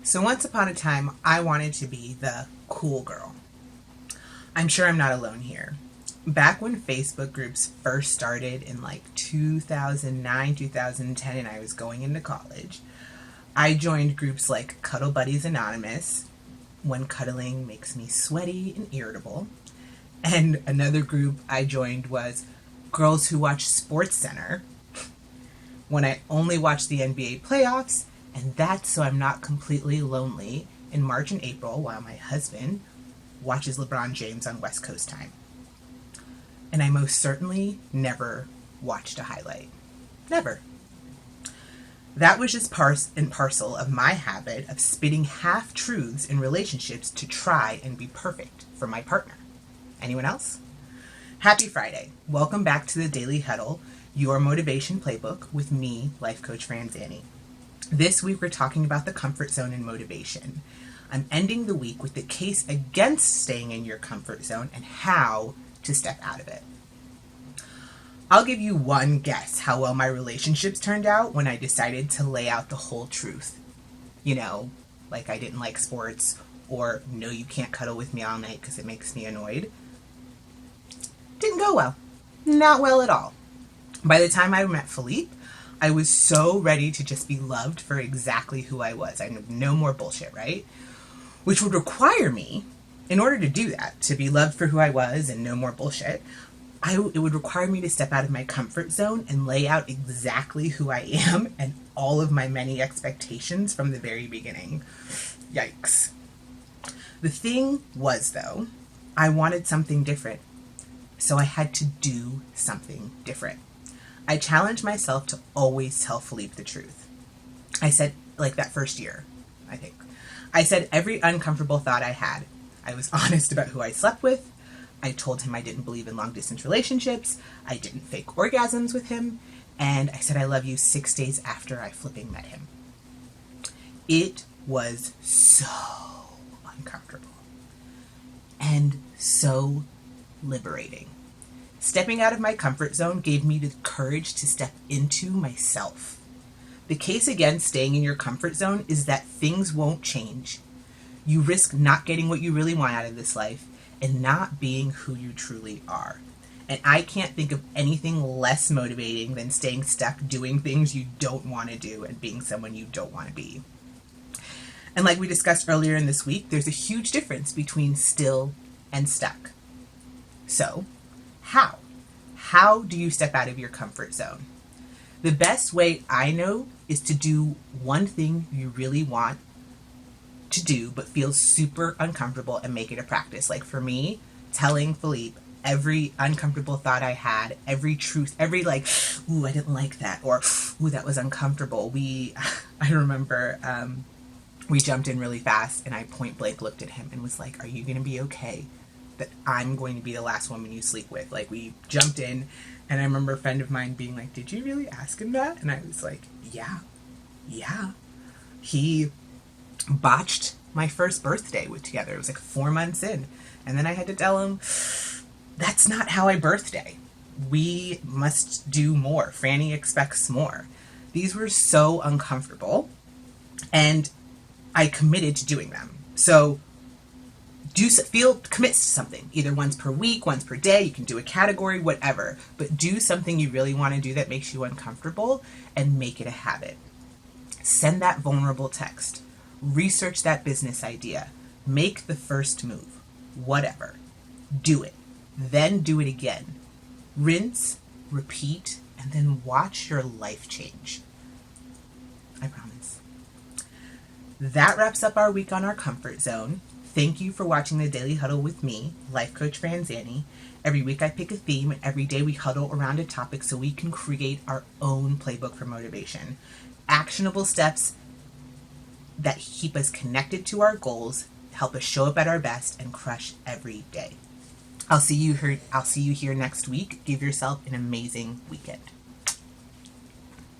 So once upon a time, I wanted to be the cool girl. I'm sure I'm not alone here. Back when Facebook groups first started in like 2009, 2010, and I was going into college, I joined groups like Cuddle Buddies Anonymous, when cuddling makes me sweaty and irritable. And another group I joined was Girls Who Watch Sports Center, when I only watch the NBA playoffs, and that's so I'm not completely lonely in March and April while my husband watches LeBron James on West Coast time. And I most certainly never watched a highlight. Never. That was just part and parcel of my habit of spitting half-truths in relationships to try and be perfect for my partner. Anyone else? Happy Friday. Welcome back to the Daily Huddle, your motivation playbook with me, Life Coach Franzani. This week we're talking about the comfort zone and motivation. I'm ending the week with the case against staying in your comfort zone and how to step out of it. I'll give you one guess how well my relationships turned out when I decided to lay out the whole truth. You know, like I didn't like sports, or no, you can't cuddle with me all night because it makes me annoyed. Didn't go well. Not well at all. By the time I met Philippe, I was so ready to just be loved for exactly who I was. I knew no more bullshit, right? Which would require me, in order to do that, to be loved for who I was and no more bullshit, it would require me to step out of my comfort zone and lay out exactly who I am and all of my many expectations from the very beginning. Yikes. The thing was, though, I wanted something different. So I had to do something different. I challenged myself to always tell Philippe the truth. I said, like that first year, I think. I said every uncomfortable thought I had. I was honest about who I slept with. I told him I didn't believe in long-distance relationships. I didn't fake orgasms with him. And I said I love you 6 days after I flipping met him. It was so uncomfortable and so liberating. Stepping out of my comfort zone gave me the courage to step into myself. The case against staying in your comfort zone is that things won't change. You risk not getting what you really want out of this life and not being who you truly are. And I can't think of anything less motivating than staying stuck doing things you don't want to do and being someone you don't want to be. And like we discussed earlier in this week, there's a huge difference between still and stuck. So, how? How do you step out of your comfort zone? The best way I know is to do one thing you really want to do but feels super uncomfortable and make it a practice. Like for me, telling Philippe every uncomfortable thought I had, every truth, every like, ooh, I didn't like that, or ooh, that was uncomfortable. I remember we jumped in really fast and I point blank looked at him and was like, are you going to be okay that I'm going to be the last woman you sleep with? Like we jumped in and I remember a friend of mine being like, did you really ask him that? And I was like, yeah. He botched my first birthday together. It was like 4 months in. And then I had to tell him, that's not how I birthday. We must do more. Franny expects more. These were so uncomfortable. And I committed to doing them. So commit to something, either once per week, once per day. You can do a category, whatever, but do something you really want to do that makes you uncomfortable and make it a habit. Send that vulnerable text. Research that business idea. Make the first move. Whatever. Do it. Then do it again. Rinse, repeat, and then watch your life change. I promise. That wraps up our week on our comfort zone. Thank you for watching the Daily Huddle with me, Life Coach Franzani. Every week I pick a theme, and every day we huddle around a topic so we can create our own playbook for motivation. Actionable steps that keep us connected to our goals, help us show up at our best, and crush every day. I'll see you here next week. Give yourself an amazing weekend.